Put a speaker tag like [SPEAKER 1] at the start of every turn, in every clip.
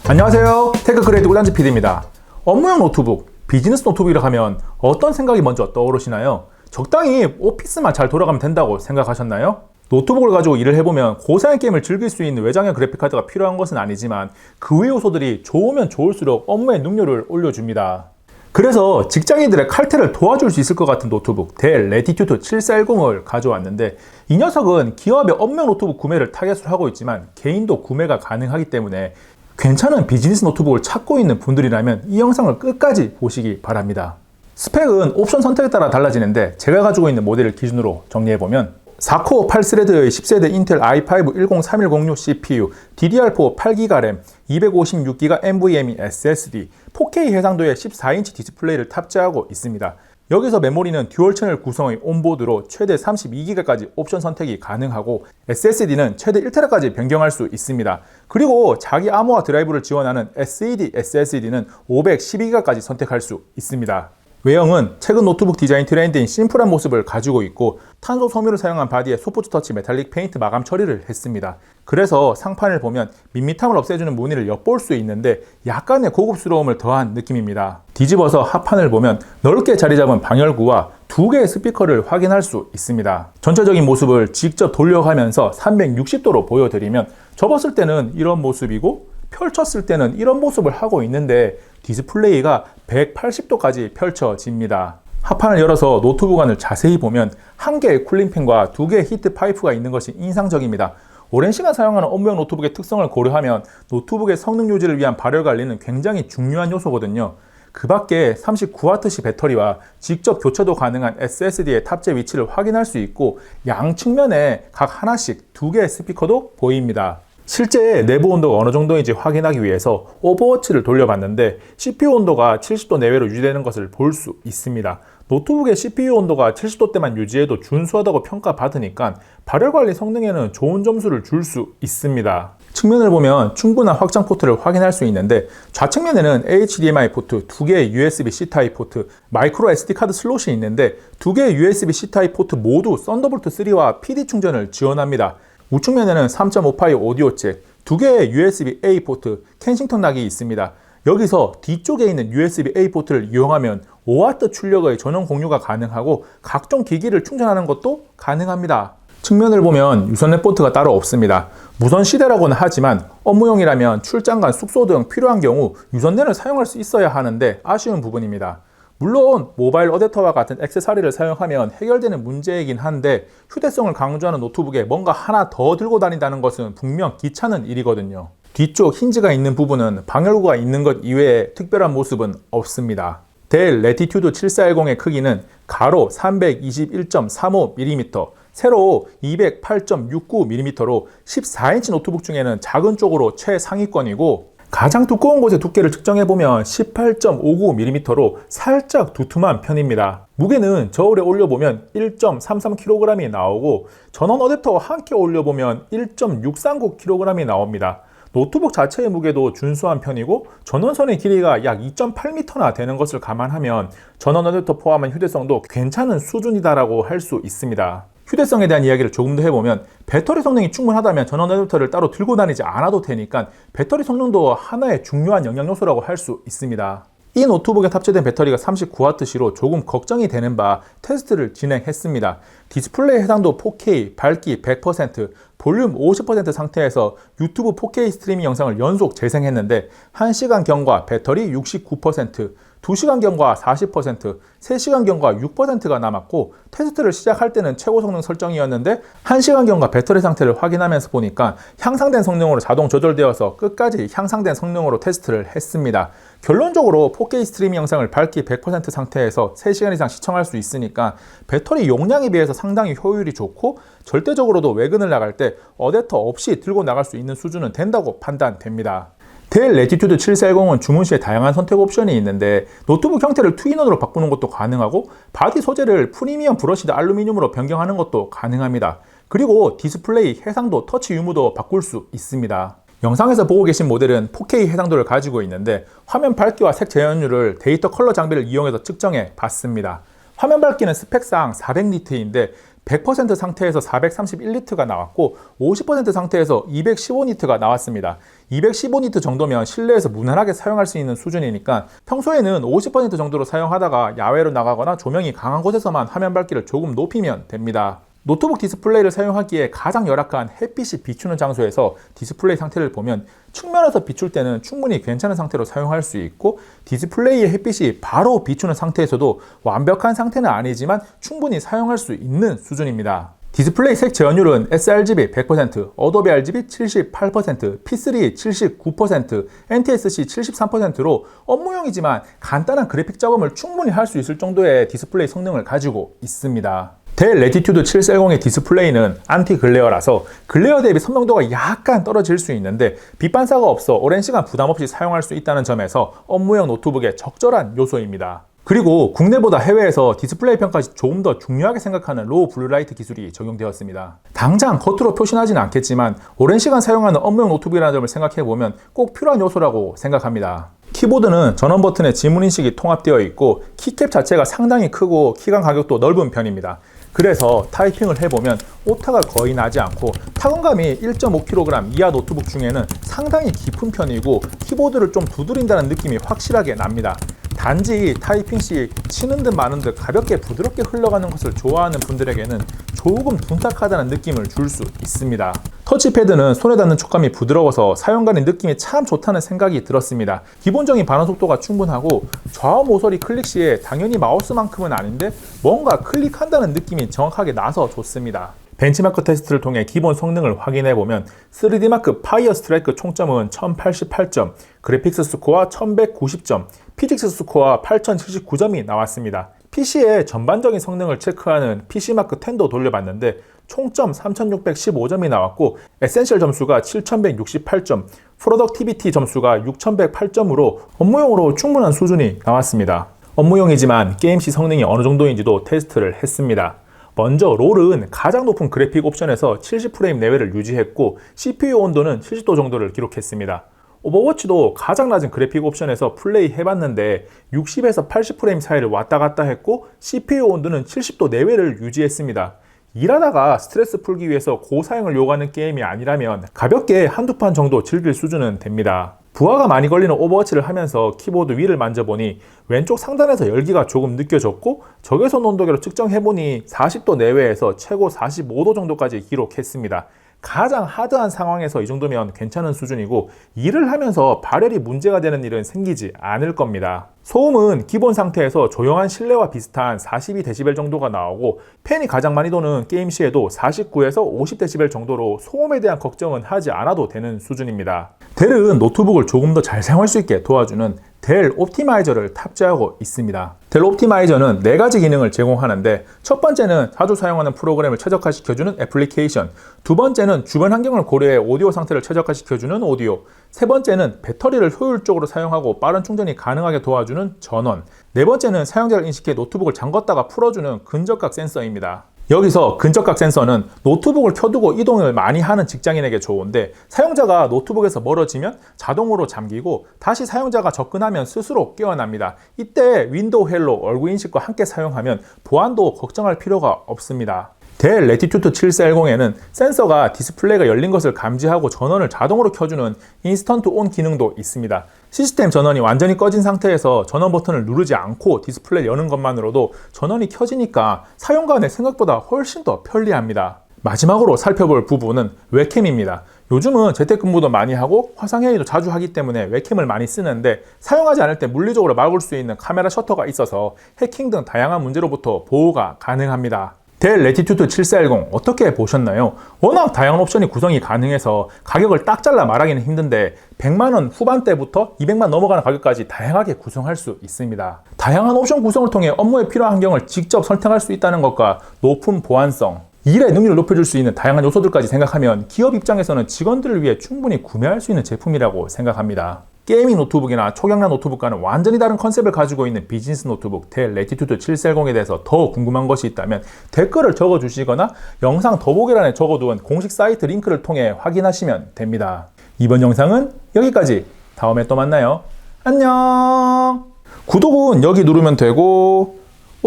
[SPEAKER 1] 안녕하세요. 테크그레이드 우단지 PD입니다. 업무용 노트북, 비즈니스 노트북이라 하면 어떤 생각이 먼저 떠오르시나요? 적당히 오피스만 잘 돌아가면 된다고 생각하셨나요? 노트북을 가지고 일을 해보면 고사양 게임을 즐길 수 있는 외장형 그래픽카드가 필요한 것은 아니지만 그 외 요소들이 좋으면 좋을수록 업무의 능률을 올려줍니다. 그래서 직장인들의 칼퇴를 도와줄 수 있을 것 같은 노트북 델 레티튜드 7410을 가져왔는데, 이 녀석은 기업의 업무용 노트북 구매를 타겟으로 하고 있지만 개인도 구매가 가능하기 때문에 괜찮은 비즈니스 노트북을 찾고 있는 분들이라면 이 영상을 끝까지 보시기 바랍니다. 스펙은 옵션 선택에 따라 달라지는데, 제가 가지고 있는 모델을 기준으로 정리해보면 4코어 8스레드의 10세대 인텔 i5 103106 CPU, DDR4 8GB 램, 256GB NVMe SSD, 4K 해상도의 14인치 디스플레이를 탑재하고 있습니다. 여기서 메모리는 듀얼 채널 구성의 온보드로 최대 32GB까지 옵션 선택이 가능하고, SSD는 최대 1TB까지 변경할 수 있습니다. 그리고 자기 암호화 드라이브를 지원하는 SAD SSD는 512GB까지 선택할 수 있습니다. 외형은 최근 노트북 디자인 트렌드인 심플한 모습을 가지고 있고, 탄소 섬유를 사용한 바디에 소프트 터치 메탈릭 페인트 마감 처리를 했습니다. 그래서 상판을 보면 밋밋함을 없애주는 무늬를 엿볼 수 있는데 약간의 고급스러움을 더한 느낌입니다. 뒤집어서 하판을 보면 넓게 자리 잡은 방열구와 두 개의 스피커를 확인할 수 있습니다. 전체적인 모습을 직접 돌려가면서 360도로 보여드리면 접었을 때는 이런 모습이고 펼쳤을 때는 이런 모습을 하고 있는데 디스플레이가 180도까지 펼쳐집니다. 하판을 열어서 노트북 안을 자세히 보면 한 개의 쿨링팬과 두 개의 히트 파이프가 있는 것이 인상적입니다. 오랜 시간 사용하는 업무용 노트북의 특성을 고려하면 노트북의 성능 유지를 위한 발열 관리는 굉장히 중요한 요소거든요. 그 밖에 39Wc 배터리와 직접 교체도 가능한 SSD의 탑재 위치를 확인할 수 있고, 양측면에 각 하나씩 두 개의 스피커도 보입니다. 실제 내부 온도가 어느 정도인지 확인하기 위해서 오버워치를 돌려봤는데 CPU 온도가 70도 내외로 유지되는 것을 볼 수 있습니다. 노트북의 CPU 온도가 70도대만 유지해도 준수하다고 평가받으니까 발열관리 성능에는 좋은 점수를 줄 수 있습니다. 측면을 보면 충분한 확장 포트를 확인할 수 있는데, 좌측면에는 HDMI 포트, 두 개의 USB-C 타입 포트, 마이크로 SD카드 슬롯이 있는데 두 개의 USB-C 타입 포트 모두 썬더볼트 3와 PD 충전을 지원합니다. 우측면에는 3.5파이 오디오 잭, 두 개의 USB-A 포트, 켄싱턴 락이 있습니다. 여기서 뒤쪽에 있는 USB-A 포트를 이용하면 5W 출력의 전원 공유가 가능하고 각종 기기를 충전하는 것도 가능합니다. 측면을 보면 유선넷 포트가 따로 없습니다. 무선 시대라고는 하지만 업무용이라면 출장간 숙소 등 필요한 경우 유선넷을 사용할 수 있어야 하는데 아쉬운 부분입니다. 물론 모바일 어댑터와 같은 액세서리를 사용하면 해결되는 문제이긴 한데, 휴대성을 강조하는 노트북에 뭔가 하나 더 들고 다닌다는 것은 분명 귀찮은 일이거든요. 뒤쪽 힌지가 있는 부분은 방열구가 있는 것 이외에 특별한 모습은 없습니다. 델 레티튜드 7410의 크기는 가로 321.35mm, 세로 208.69mm로 14인치 노트북 중에는 작은 쪽으로 최상위권이고, 가장 두꺼운 곳의 두께를 측정해보면 18.59mm로 살짝 두툼한 편입니다. 무게는 저울에 올려보면 1.33kg이 나오고, 전원 어댑터와 함께 올려보면 1.639kg이 나옵니다. 노트북 자체의 무게도 준수한 편이고, 전원선의 길이가 약 2.8m나 되는 것을 감안하면 전원 어댑터 포함한 휴대성도 괜찮은 수준이다라고 할 수 있습니다. 휴대성에 대한 이야기를 조금 더 해보면, 배터리 성능이 충분하다면 전원 어댑터를 따로 들고 다니지 않아도 되니까 배터리 성능도 하나의 중요한 영향 요소라고 할 수 있습니다. 이 노트북에 탑재된 배터리가 39W시로 조금 걱정이 되는 바 테스트를 진행했습니다. 디스플레이 해상도 4K, 밝기 100%, 볼륨 50% 상태에서 유튜브 4K 스트리밍 영상을 연속 재생했는데 1시간 경과 배터리 69%, 2시간 경과 40%, 3시간 경과 6%가 남았고, 테스트를 시작할 때는 최고 성능 설정이었는데 1시간 경과 배터리 상태를 확인하면서 보니까 향상된 성능으로 자동 조절되어서 끝까지 향상된 성능으로 테스트를 했습니다. 결론적으로 4K 스트리밍 영상을 밝기 100% 상태에서 3시간 이상 시청할 수 있으니까 배터리 용량에 비해서 상당히 효율이 좋고, 절대적으로도 외근을 나갈 때 어댑터 없이 들고 나갈 수 있는 수준은 된다고 판단됩니다. 델 레티튜드 7410은 주문 시에 다양한 선택 옵션이 있는데, 노트북 형태를 투인원으로 바꾸는 것도 가능하고, 바디 소재를 프리미엄 브러시드 알루미늄으로 변경하는 것도 가능합니다. 그리고 디스플레이, 해상도, 터치 유무도 바꿀 수 있습니다. 영상에서 보고 계신 모델은 4K 해상도를 가지고 있는데, 화면 밝기와 색 재현율을 데이터 컬러 장비를 이용해서 측정해 봤습니다. 화면 밝기는 스펙상 400니트인데 100% 상태에서 431니트가 나왔고 50% 상태에서 215니트가 나왔습니다. 215니트 정도면 실내에서 무난하게 사용할 수 있는 수준이니까 평소에는 50% 정도로 사용하다가 야외로 나가거나 조명이 강한 곳에서만 화면 밝기를 조금 높이면 됩니다. 노트북 디스플레이를 사용하기에 가장 열악한 햇빛이 비추는 장소에서 디스플레이 상태를 보면 측면에서 비출 때는 충분히 괜찮은 상태로 사용할 수 있고 디스플레이의 햇빛이 바로 비추는 상태에서도 완벽한 상태는 아니지만 충분히 사용할 수 있는 수준입니다. 디스플레이 색 제어율은 sRGB 100%, 어도비 RGB 78%, P3 79%, NTSC 73%로 업무용이지만 간단한 그래픽 작업을 충분히 할 수 있을 정도의 디스플레이 성능을 가지고 있습니다. 델 레티튜드 740의 디스플레이는 안티 글레어라서 글레어 대비 선명도가 약간 떨어질 수 있는데 빛 반사가 없어 오랜 시간 부담 없이 사용할 수 있다는 점에서 업무용 노트북의 적절한 요소입니다. 그리고 국내보다 해외에서 디스플레이 평가시 조금 더 중요하게 생각하는 로우 블루라이트 기술이 적용되었습니다. 당장 겉으로 표시하지는 않겠지만 오랜 시간 사용하는 업무용 노트북이라는 점을 생각해보면 꼭 필요한 요소라고 생각합니다. 키보드는 전원 버튼에 지문 인식이 통합되어 있고 키캡 자체가 상당히 크고 키감 가격도 넓은 편입니다. 그래서 타이핑을 해보면 오타가 거의 나지 않고 타건감이 1.5kg 이하 노트북 중에는 상당히 깊은 편이고 키보드를 좀 두드린다는 느낌이 확실하게 납니다. 단지 타이핑 시 치는 듯 마는 듯 가볍게 부드럽게 흘러가는 것을 좋아하는 분들에게는 조금 둔탁하다는 느낌을 줄 수 있습니다. 터치패드는 손에 닿는 촉감이 부드러워서 사용감의 느낌이 참 좋다는 생각이 들었습니다. 기본적인 반응 속도가 충분하고 좌우 모서리 클릭 시에 당연히 마우스만큼은 아닌데 뭔가 클릭한다는 느낌이 정확하게 나서 좋습니다. 벤치마크 테스트를 통해 기본 성능을 확인해보면 3D마크 파이어 스트라이크 총점은 1088점, 그래픽스 스코어 1190점, 피직스 스코어 8079점이 나왔습니다. PC의 전반적인 성능을 체크하는 PC마크 10도 돌려봤는데 총점 3615점이 나왔고 에센셜 점수가 7168점, 프로덕티비티 점수가 6108점으로 업무용으로 충분한 수준이 나왔습니다. 업무용이지만 게임 시 성능이 어느 정도인지도 테스트를 했습니다. 먼저 롤은 가장 높은 그래픽 옵션에서 70프레임 내외를 유지했고 CPU 온도는 70도 정도를 기록했습니다. 오버워치도 가장 낮은 그래픽 옵션에서 플레이 해봤는데 60에서 80프레임 사이를 왔다 갔다 했고 CPU 온도는 70도 내외를 유지했습니다. 일하다가 스트레스 풀기 위해서 고사양을 요구하는 게임이 아니라면 가볍게 한두 판 정도 즐길 수준은 됩니다. 부하가 많이 걸리는 오버워치를 하면서 키보드 위를 만져보니 왼쪽 상단에서 열기가 조금 느껴졌고 적외선 온도계로 측정해보니 40도 내외에서 최고 45도 정도까지 기록했습니다. 가장 하드한 상황에서 이 정도면 괜찮은 수준이고 일을 하면서 발열이 문제가 되는 일은 생기지 않을 겁니다. 소음은 기본 상태에서 조용한 실내와 비슷한 42dB 정도가 나오고 팬이 가장 많이 도는 게임 시에도 49에서 50dB 정도로 소음에 대한 걱정은 하지 않아도 되는 수준입니다. 델은 노트북을 조금 더 잘 사용할 수 있게 도와주는 델 옵티마이저를 탑재하고 있습니다. 델 옵티마이저는 4가지 기능을 제공하는데 첫 번째는 자주 사용하는 프로그램을 최적화시켜주는 애플리케이션, 두 번째는 주변 환경을 고려해 오디오 상태를 최적화시켜주는 오디오, 세 번째는 배터리를 효율적으로 사용하고 빠른 충전이 가능하게 도와주는 전원, 네 번째는 사용자를 인식해 노트북을 잠궜다가 풀어주는 근접각 센서입니다. 여기서 근접각 센서는 노트북을 켜두고 이동을 많이 하는 직장인에게 좋은데 사용자가 노트북에서 멀어지면 자동으로 잠기고 다시 사용자가 접근하면 스스로 깨어납니다. 이때 윈도우 헬로 얼굴 인식과 함께 사용하면 보안도 걱정할 필요가 없습니다. 델 레티튜드 7410에는 센서가 디스플레이가 열린 것을 감지하고 전원을 자동으로 켜주는 인스턴트 온 기능도 있습니다. 시스템 전원이 완전히 꺼진 상태에서 전원 버튼을 누르지 않고 디스플레이를 여는 것만으로도 전원이 켜지니까 사용감에 생각보다 훨씬 더 편리합니다. 마지막으로 살펴볼 부분은 웹캠입니다. 요즘은 재택근무도 많이 하고 화상회의도 자주 하기 때문에 웹캠을 많이 쓰는데 사용하지 않을 때 물리적으로 막을 수 있는 카메라 셔터가 있어서 해킹 등 다양한 문제로부터 보호가 가능합니다. 델 레티튜드 7410 어떻게 보셨나요? 워낙 다양한 옵션이 구성이 가능해서 가격을 딱 잘라 말하기는 힘든데 100만원 후반대부터 200만 넘어가는 가격까지 다양하게 구성할 수 있습니다. 다양한 옵션 구성을 통해 업무에 필요한 환경을 직접 선택할 수 있다는 것과 높은 보안성, 일의 능률을 높여줄 수 있는 다양한 요소들까지 생각하면 기업 입장에서는 직원들을 위해 충분히 구매할 수 있는 제품이라고 생각합니다. 게이밍 노트북이나 초경량 노트북과는 완전히 다른 컨셉을 가지고 있는 비즈니스 노트북 델 레티튜드 740에 대해서 더 궁금한 것이 있다면 댓글을 적어주시거나 영상 더보기란에 적어두은 공식 사이트 링크를 통해 확인하시면 됩니다. 이번 영상은 여기까지. 다음에 또 만나요. 안녕. 구독은 여기 누르면 되고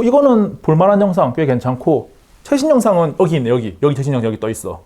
[SPEAKER 1] 이거는 볼만한 영상 꽤 괜찮고, 최신 영상은 여기 있네. 여기 최신 영상 여기 떠 있어.